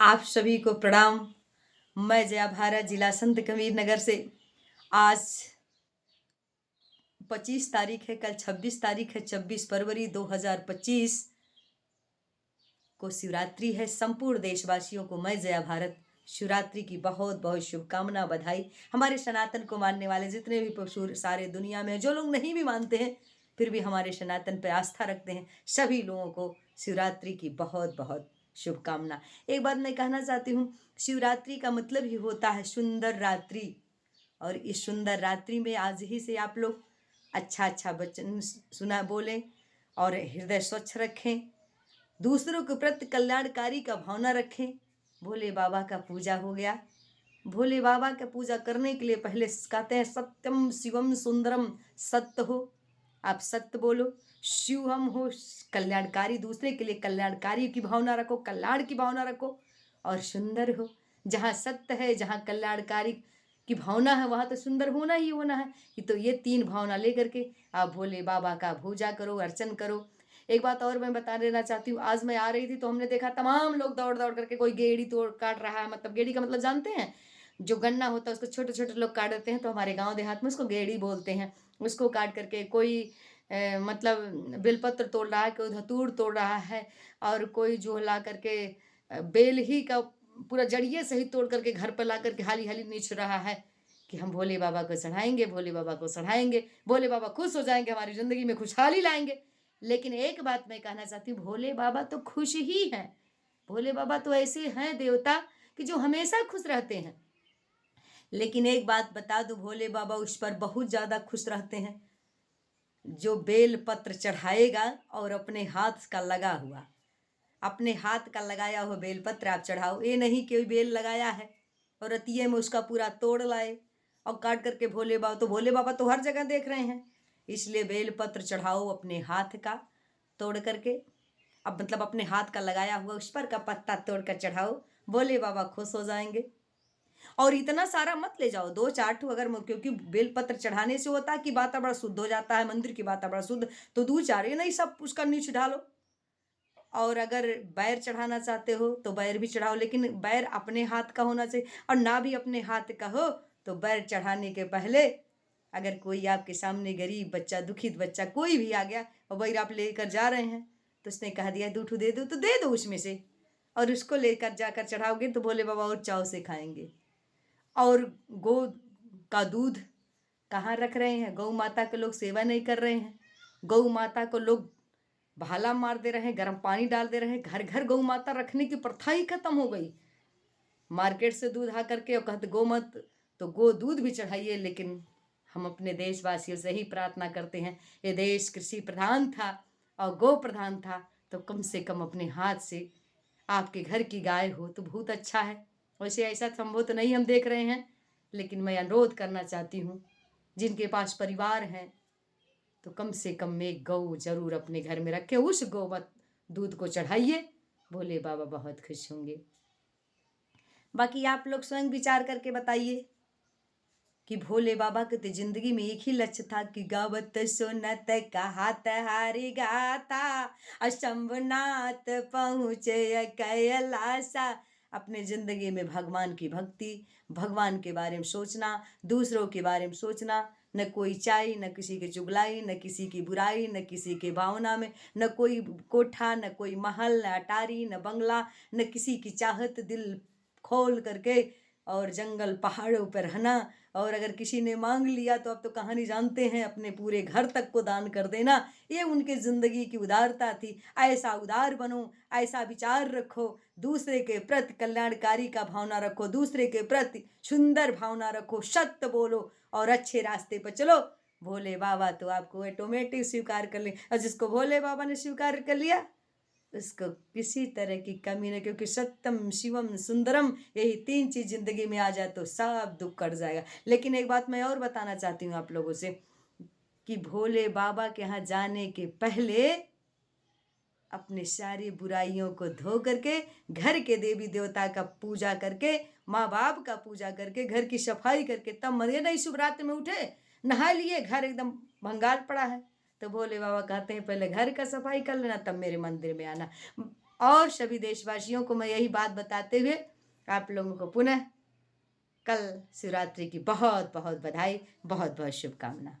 आप सभी को प्रणाम। मैं जया भारत, जिला संत कबीर नगर से। आज 25 तारीख है, कल 26 तारीख है। 26 फरवरी 2025 को शिवरात्रि है। संपूर्ण देशवासियों को मैं जया भारत शिवरात्रि की बहुत बहुत शुभकामना, बधाई। हमारे सनातन को मानने वाले जितने भी पशु सारे दुनिया में, जो लोग नहीं भी मानते हैं फिर भी हमारे सनातन पे आस्था रखते हैं, सभी लोगों को शिवरात्रि की बहुत बहुत शुभकामना। एक बात मैं कहना चाहती हूँ, शिवरात्रि का मतलब ही होता है सुंदर रात्रि। और इस सुंदर रात्रि में आज ही से आप लोग अच्छा अच्छा वचन सुना बोलें और हृदय स्वच्छ रखें, दूसरों के प्रति कल्याणकारी का भावना रखें। भोले बाबा का पूजा हो गया। भोले बाबा का पूजा करने के लिए पहले कहते हैं सत्यम शिवम सुंदरम। सत्य हो, आप सत्य बोलो। शिवम हो, कल्याणकारी, दूसरे के लिए कल्याणकारी की भावना रखो, कल्याण की भावना रखो। और सुंदर हो, जहाँ सत्य है, जहाँ कल्याणकारी की भावना है, वहाँ तो सुंदर होना ही होना है। तो ये तीन भावना लेकर के आप भोले बाबा का पूजा करो, अर्चन करो। एक बात और मैं बता देना चाहती हूँ, आज मैं आ रही थी तो हमने देखा तमाम लोग दौड़ दौड़ करके कोई गेड़ी तोड़ काट रहा है। मतलब गेड़ी का मतलब जानते हैं, जो गन्ना होता है उसको छोटे छोटे लोग काट देते हैं, तो हमारे गांव देहात में उसको गेड़ी बोलते हैं। उसको काट करके कोई मतलब बेलपत्र तोड़ रहा है, कोई धतूर तोड़ रहा है, और कोई जो ला करके बेल ही का पूरा जड़िए सहित तोड़ करके घर पर ला करके हाली हाली नीच रहा है कि हम भोले बाबा को चढ़ाएंगे, भोले बाबा को चढ़ाएंगे, भोले बाबा खुश हो जाएंगे, हमारी जिंदगी में खुशहाली लाएंगे। लेकिन एक बात मैं कहना चाहती हूँ, भोले बाबा तो खुश ही हैं। भोले बाबा तो ऐसे हैं देवता कि जो हमेशा खुश रहते हैं। लेकिन एक बात बता दूं, भोले बाबा उस पर बहुत ज़्यादा खुश रहते हैं जो बेल पत्र चढ़ाएगा और अपने हाथ का लगा हुआ, अपने हाथ का लगाया हुआ बेल पत्र आप चढ़ाओ। ये नहीं कि बेल लगाया है और रतिये में उसका पूरा तोड़ लाए और काट करके भोले बाबा, तो भोले बाबा तो हर जगह देख रहे हैं। इसलिए बेल पत्र चढ़ाओ अपने हाथ का तोड़ करके, अब मतलब अपने हाथ का लगाया हुआ उस पर का पत्ता तोड़ कर चढ़ाओ, भोले बाबा खुश हो जाएंगे। और इतना सारा मत ले जाओ, 2-4 ठो अगर, क्योंकि बेलपत्र चढ़ाने से होता है कि वातावरण शुद्ध हो जाता है, मंदिर की वातावरण शुद्ध, तो 2-4 ही नहीं, सब उसका नीच ढालो। और अगर बैर चढ़ाना चाहते हो तो बैर भी चढ़ाओ, लेकिन बैर अपने हाथ का होना चाहिए। और ना भी अपने हाथ का हो तो बैर चढ़ाने के पहले अगर कोई आपके सामने गरीब बच्चा, दुखित बच्चा कोई भी आ गया और बैर आप लेकर जा रहे हैं, तो उसने कह दिया 2 ठो दे दो, तो दे दो उसमें से, और उसको लेकर जाकर चढ़ाओगे तो भोले बाबा और चाव से खाएंगे। और गौ का दूध कहाँ रख रहे हैं? गौ माता के लोग सेवा नहीं कर रहे हैं। गौ माता को लोग भाला मार दे रहे हैं, गर्म पानी डाल दे रहे हैं। घर घर गौ माता रखने की प्रथा ही खत्म हो गई। मार्केट से दूध आ करके और कहते गौ मत, तो गो दूध भी चढ़ाइए। लेकिन हम अपने देशवासियों से ही प्रार्थना करते हैं, ये देश कृषि प्रधान था और गौ प्रधान था, तो कम से कम अपने हाथ से आपके घर की गाय हो तो बहुत अच्छा है। वैसे ऐसा संभव तो नहीं हम देख रहे हैं, लेकिन मैं अनुरोध करना चाहती हूँ, जिनके पास परिवार हैं तो कम से कम एक गौ जरूर अपने घर में रखें, उस गौवत दूध को चढ़ाइए, भोले बाबा बहुत खुश होंगे। बाकी आप लोग स्वयं विचार करके बताइए कि भोले बाबा के तो जिंदगी में एक ही लक्ष्य था कि गावत सुनत कहात हारी गाता, अशंभनाथ पहुँचे कैलासा। अपने जिंदगी में भगवान की भक्ति, भगवान के बारे में सोचना, दूसरों के बारे में सोचना, न कोई चाई, न किसी की चुगलाई, न किसी की बुराई, न किसी के भावना में, न कोई कोठा, न कोई महल, न अटारी, न बंगला, न किसी की चाहत दिल खोल करके और जंगल पहाड़ों पर रहना। और अगर किसी ने मांग लिया तो अब तो कहानी जानते हैं, अपने पूरे घर तक को दान कर देना, ये उनके ज़िंदगी की उदारता थी। ऐसा उदार बनो, ऐसा विचार रखो, दूसरे के प्रति कल्याणकारी का भावना रखो, दूसरे के प्रति सुंदर भावना रखो, सत्य बोलो और अच्छे रास्ते पर चलो। भोले बाबा तो आपको ऑटोमेटिक स्वीकार कर ले, और जिसको भोले बाबा ने स्वीकार कर लिया उसको किसी तरह की कमी नहीं, क्योंकि सत्यम शिवम सुंदरम, यही 3 चीज जिंदगी में आ जाए तो सब दुख कट जाएगा। लेकिन एक बात मैं और बताना चाहती हूँ आप लोगों से कि भोले बाबा के यहाँ जाने के पहले अपने सारी बुराइयों को धो करके, घर के देवी देवता का पूजा करके, माँ बाप का पूजा करके, घर की सफाई करके तब मरे। नहीं शिवरात्रि में उठे, नहा लिए, घर एकदम भंगार पड़ा है, तो भोले बाबा कहते हैं पहले घर का सफाई कर लेना तब मेरे मंदिर में आना। और सभी देशवासियों को मैं यही बात बताते हुए आप लोगों को पुनः कल शिवरात्रि की बहुत बहुत बधाई, बहुत बहुत शुभकामना।